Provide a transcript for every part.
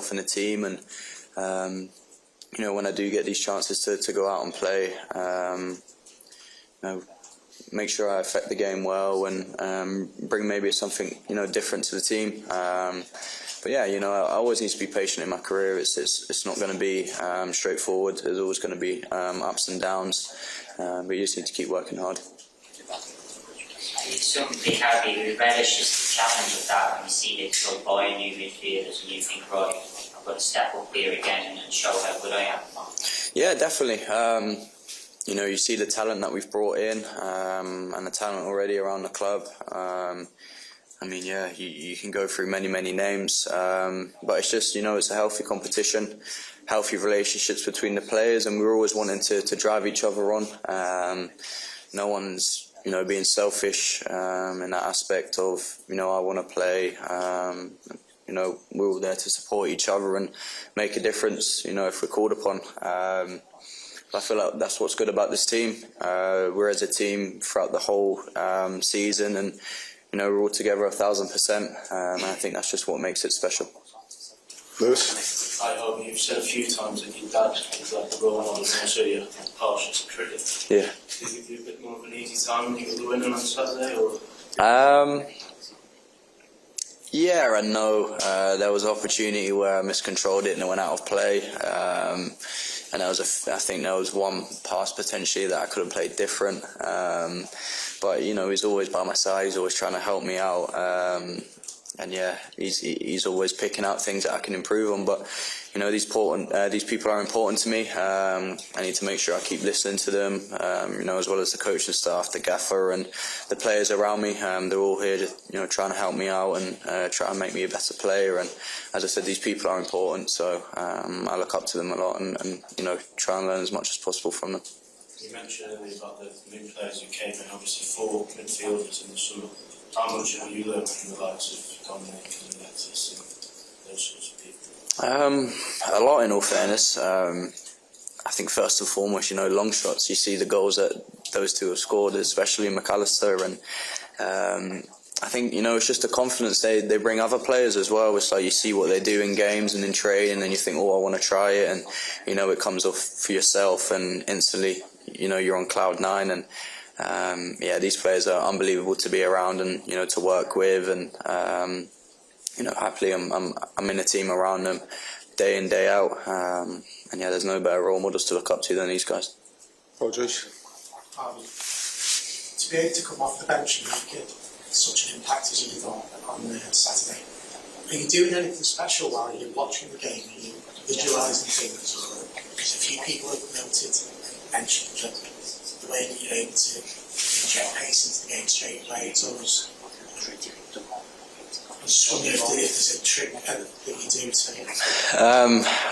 myself and the team, and when I do get these chances to go out and play, make sure I affect the game well and bring maybe something different to the team. But yeah, I always need to be patient in my career. It's not going to be straightforward. There's always going to be ups and downs, but you just need to keep working hard. It's something Harvey who relishes the challenge of that when you see the club buying new midfielders and you think, right, I've got to step up here again and show how good I am. Yeah, definitely. You see the talent that we've brought in and the talent already around the club. You can go through many names, but it's just, it's a healthy competition, healthy relationships between the players, and we're always wanting to drive each other on. No one's, being selfish in that aspect of, I want to play. We're all there to support each other and make a difference, if we're called upon. I feel like that's what's good about this team. We're as a team throughout the whole season, and we're all together 1,000%, and I think that's just what makes it special. Lewis? I hope you've said a few times that your dad is like the role model and also your passion to cricket. Yeah. Did it give you a bit more of an easy time when you got the winning on Saturday? Or? Yeah and no. There was an opportunity where I miscontrolled it and it went out of play. And I think there was one pass potentially that I could have played different. But he's always by my side. He's always trying to help me out. And yeah, he's always picking out things that I can improve on. But these people are important to me. I need to make sure I keep listening to them. As well as the coaching staff, the gaffer, and the players around me. They're all here, trying to help me out and try and make me a better player. And as I said, these people are important, so I look up to them a lot and try and learn as much as possible from them. You mentioned earlier about the new players who came in, obviously 4 midfielders in the summer. How much have you learned from the likes of Dominic and Alexis and those sorts of people? A lot, in all fairness. I think first and foremost, long shots. You see the goals that those two have scored, especially McAllister, and I think it's just the confidence they bring other players as well. It's like you see what they do in games and in training, and you think, oh, I want to try it, and it comes off for yourself, and instantly you're on cloud 9. And these players are unbelievable to be around and to work with, and happily I'm in a team around them day in, day out, and there's no better role models to look up to than these guys. Rogers? To be able to come off the bench and make such an impact as you did on Saturday, are you doing anything special while you're watching the game? Are you visualising things? Because a few people have noted and mentioned that the way that you're able to inject pace into the game straight away, it's always... I was just wondering if there's a trick that you do to...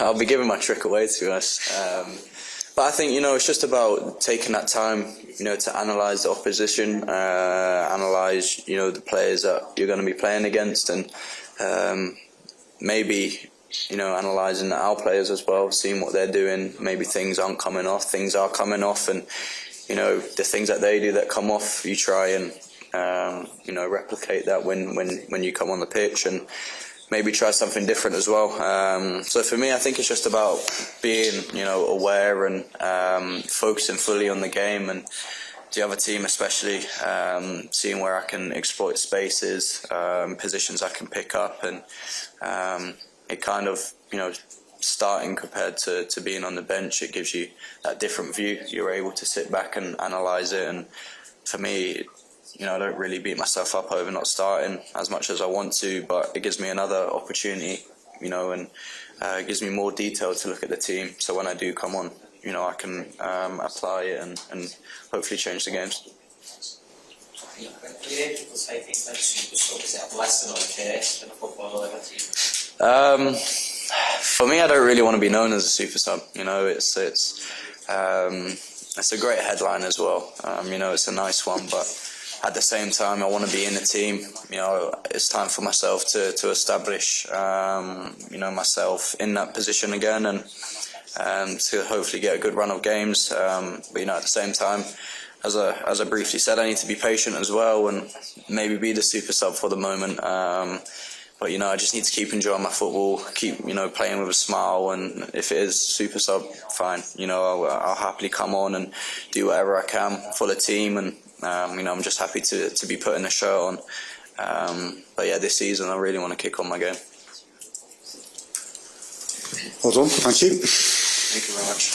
I'll be giving my trick away, to be honest. But I think, it's just about taking that time, to analyse the opposition, analyse, the players that you're going to be playing against, and maybe, analysing our players as well, seeing what they're doing. Maybe things aren't coming off, things are coming off, and, the things that they do that come off, you try and, replicate that when you come on the pitch, and maybe try something different as well. So for me, I think it's just about being, aware and focusing fully on the game, and the other team especially, seeing where I can exploit spaces, positions I can pick up, and it kind of, starting compared to being on the bench, it gives you that different view. You're able to sit back and analyse it, and for me, I don't really beat myself up over not starting as much as I want to, but it gives me another opportunity, and it gives me more detail to look at the team. So when I do come on, I can apply it and hopefully change the games. For me, I don't really want to be known as a super sub. It's a great headline as well. It's a nice one, but at the same time, I want to be in the team. It's time for myself to establish, myself in that position again, and to hopefully get a good run of games. But at the same time, as I briefly said, I need to be patient as well, and maybe be the super sub for the moment. But I just need to keep enjoying my football, keep playing with a smile, and if it is super sub, fine. I'll happily come on and do whatever I can for the team, and I'm just happy to be putting the shirt on. But yeah, this season I really want to kick on my game. Well done, thank you. Thank you very much.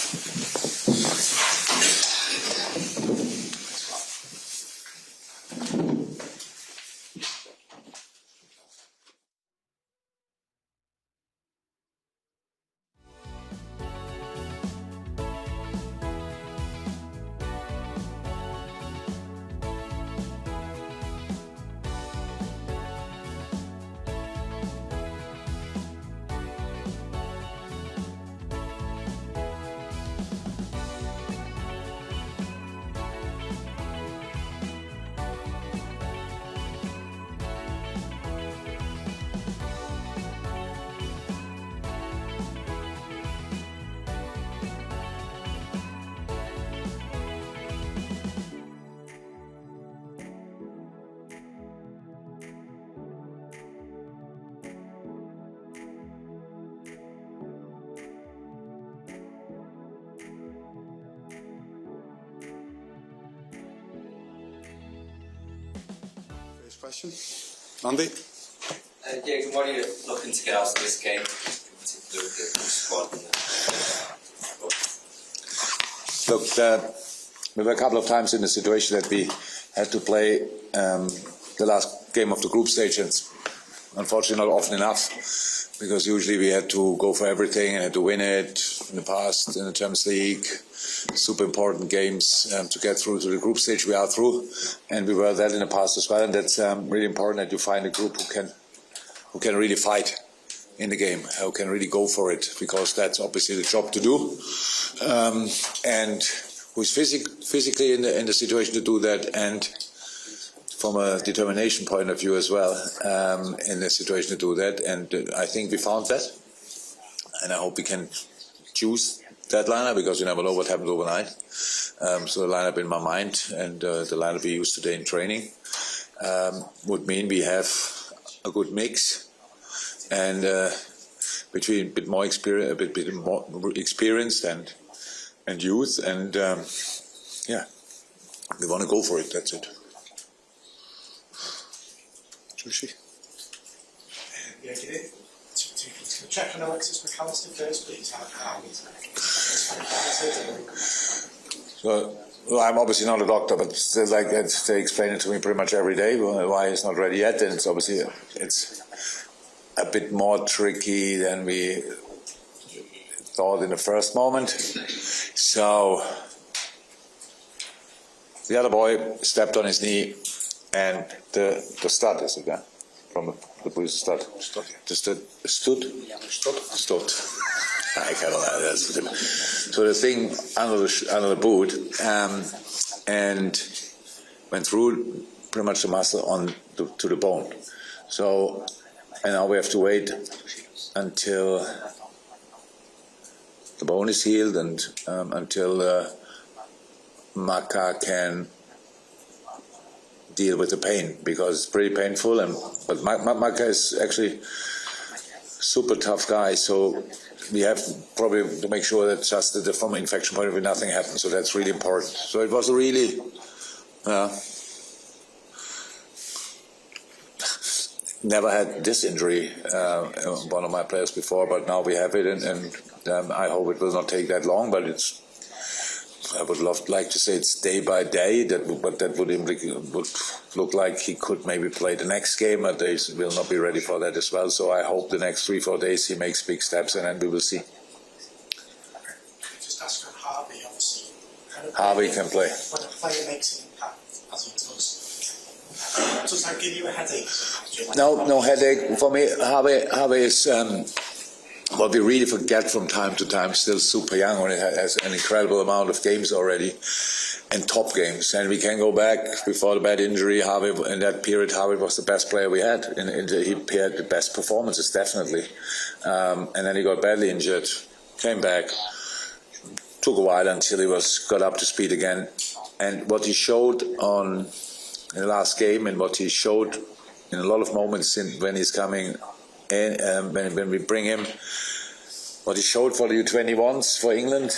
Question? Andy? Yeah, good morning. Looking to get out of this game, in particular with the squad. Look, we were a couple of times in the situation that we had to play the last game of the group stage, and unfortunately not often enough, because usually we had to go for everything and had to win it. In the past, in the Champions League, super important games to get through to the group stage. We are through, and we were that in the past as well. And that's really important that you find a group who can really fight in the game, who can really go for it, because that's obviously the job to do, and who's physically in the situation to do that, and from a determination point of view as well, in the situation to do that. And I think we found that, and I hope we can choose that lineup, because you never know what happens overnight. So the lineup in my mind, and the lineup we used today in training, would mean we have a good mix, and between a bit more experienced and youth, and yeah, we want to go for it. That's it. Joshi? Yeah, get it. To check on Alexis McAllister first, please. So, well, I'm obviously not a doctor, but like they explain it to me pretty much every day why he's not ready yet, and it's obviously a bit more tricky than we thought in the first moment. So the other boy stepped on his knee, and the stud, is it there? From the police stud. Stood. I can't know. So the thing under the boot, and went through pretty much the muscle to the bone. So, and now we have to wait until the bone is healed, and until Maka can deal with the pain, because it's pretty painful. But Maka is actually super tough guy, so we have probably to make sure that just from an infection point of view nothing happens. So that's really important. So it was really never had this injury, one of my players before, but now we have it, and I hope it will not take that long, but I would like to say it's day by day, but that would look like he could maybe play the next game, but they will not be ready for that as well. So I hope the next 3-4 days he makes big steps, and then we will see. Just ask on Harvey, obviously. Harvey can play. When a player makes an impact, as he does that give you a headache? No headache. For me, Harvey is what we really forget from time to time, still super young, when it has an incredible amount of games already, and top games. And we can go back before the bad injury. Harvey, in that period, Harvey was the best player we had. He had the best performances, definitely. And then he got badly injured, came back, took a while until he got up to speed again. And what he showed in the last game, and what he showed in a lot of moments when he's coming and when we bring him, what he showed for the U21s for England,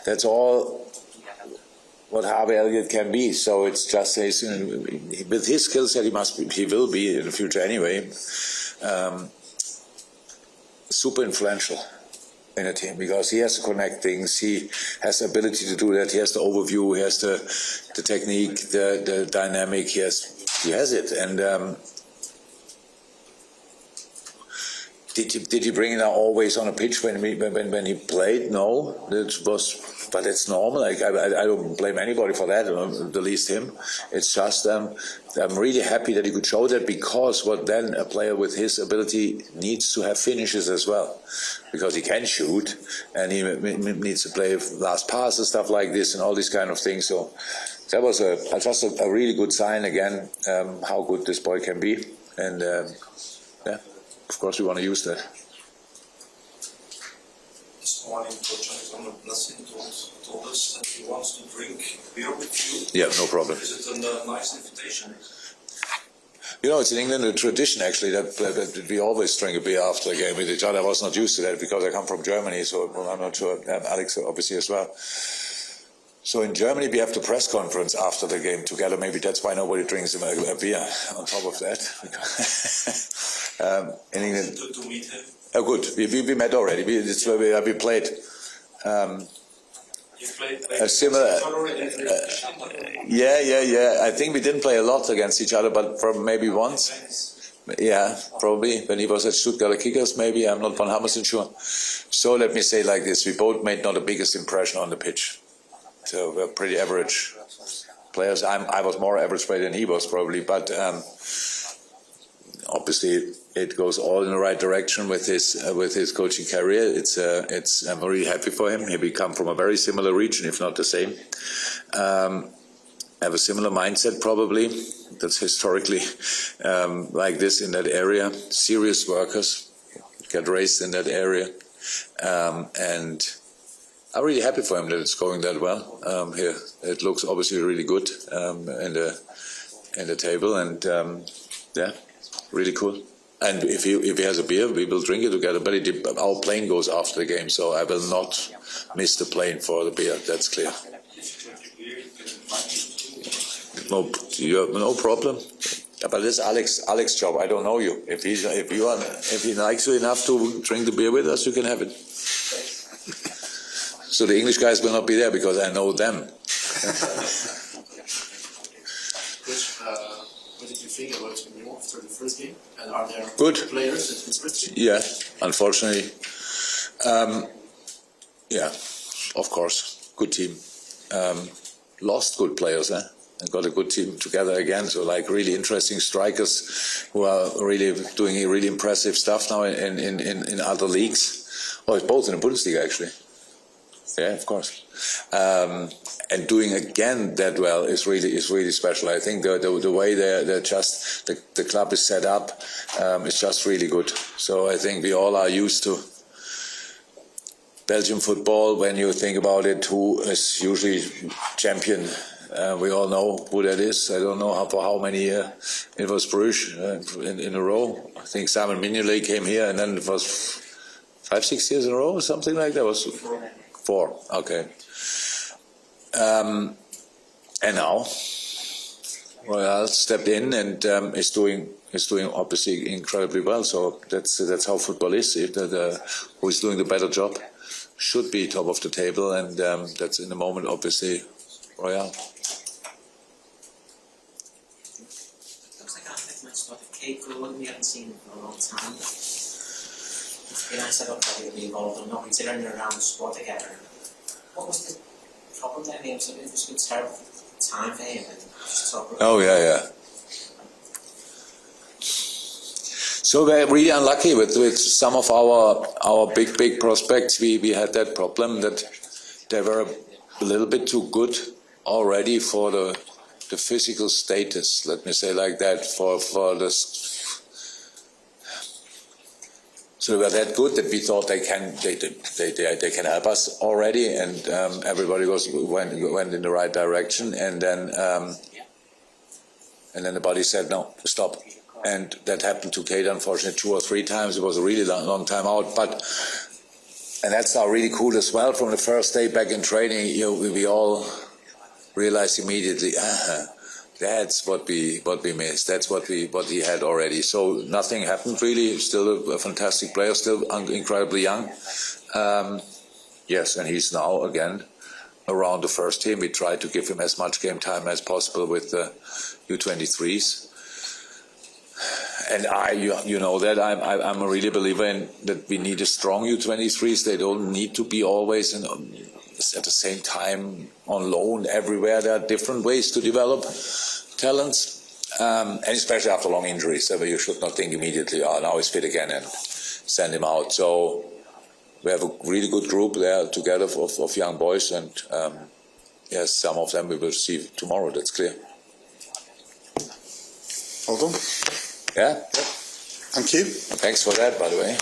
that's all what Harvey Elliott can be. So it's just with his skill set, he will be in the future anyway. Super influential in a team because he has to connect things. He has the ability to do that. He has the overview. He has the technique, the dynamic. He has it. And did he bring it always on a pitch when he played? No, but it's normal. Like, I don't blame anybody for that, the least him. It's just I'm really happy that he could show that, because what then a player with his ability needs to have finishes as well, because he can shoot and he needs to play last pass and stuff like this and all these kind of things. So that was just a really good sign again, how good this boy can be. And yeah, of course we want to use that. This morning, Coach Alexander Blessing told us that he wants to drink beer with you. Yeah, no problem. Is it a nice invitation? You know, it's in England a tradition actually that we always drink a beer after a game with each other. I was not used to that because I come from Germany, so I'm not sure. Alex obviously as well. So in Germany we have the press conference after the game together. Maybe that's why nobody drinks a beer on top of that. In England, To meet him. oh, good. We met already. It's where we played. You played A similar. Yeah. I think we didn't play a lot against each other, but from maybe once. Yeah, probably when he was at Stuttgart Kickers. Maybe I'm not 100% sure. So let me say like this: we both made not the biggest impression on the pitch. So we're pretty average players. I was more average player than he was probably, but obviously it goes all in the right direction with his coaching career. I'm really happy for him. We come from a very similar region, if not the same. Have a similar mindset probably. That's historically like this in that area. Serious workers get raised in that area, and I'm really happy for him that it's going that well here. It looks obviously really good in the table, and yeah, really cool. And if he has a beer, we will drink it together. But our plane goes after the game, so I will not miss the plane for the beer. That's clear. No problem. But this Alex job. I don't know you. If he likes you enough to drink the beer with us, you can have it. So the English guys will not be there because I know them. What did you think about Union after the first game? And are there good players that interest you? Yeah, unfortunately. Yeah, of course. Good team. Lost good players, and got a good team together again. So like really interesting strikers who are really doing really impressive stuff now in other leagues. Oh, it's both in the Bundesliga actually. Yeah, of course. And doing again that well is really special. I think the way they're just the club is set up is just really good. So I think we all are used to Belgian football. When you think about it, who is usually champion? We all know who that is. I don't know for how many years it was Bruges in a row. I think Simon Mignolet came here, and then it was 5-6 years in a row or something like that. Was 4, okay. And now Royal stepped in and is doing obviously incredibly well. So that's how football is. If who is doing the better job should be top of the table, and that's in the moment obviously Royal. Looks like Athletic might spot a Cape Gold. We haven't seen it for a long time. It's been nice that they'll be involved or not, considering they're around the sport together. What was the problem there? It was a terrible time for him. Oh yeah. So we're really unlucky with some of our big prospects. We had that problem that they were a little bit too good already for the physical status. Let me say like that for this. So they were that good that we thought they can help us already, and everybody went in the right direction, and then the body said no, stop. and that happened to Kate, unfortunately, 2 or 3 times. It was a really long time out, and that's now really cool as well. From the first day back in training, we all realized immediately, that's what we missed. That's what he had already. So nothing happened really. Still a fantastic player, still incredibly young. Yes, and he's now again around the first team. We try to give him as much game time as possible with the U23s. And you know that I'm a really believer in that we need a strong U23s. They don't need to be always at the same time on loan everywhere. There are different ways to develop talents, and especially after long injuries, where you should not think immediately, now he's fit again and send him out. So we have a really good group there together of young boys, and yes, some of them we will see tomorrow, that's clear. Well done. Yeah? Thank you. Thanks for that, by the way.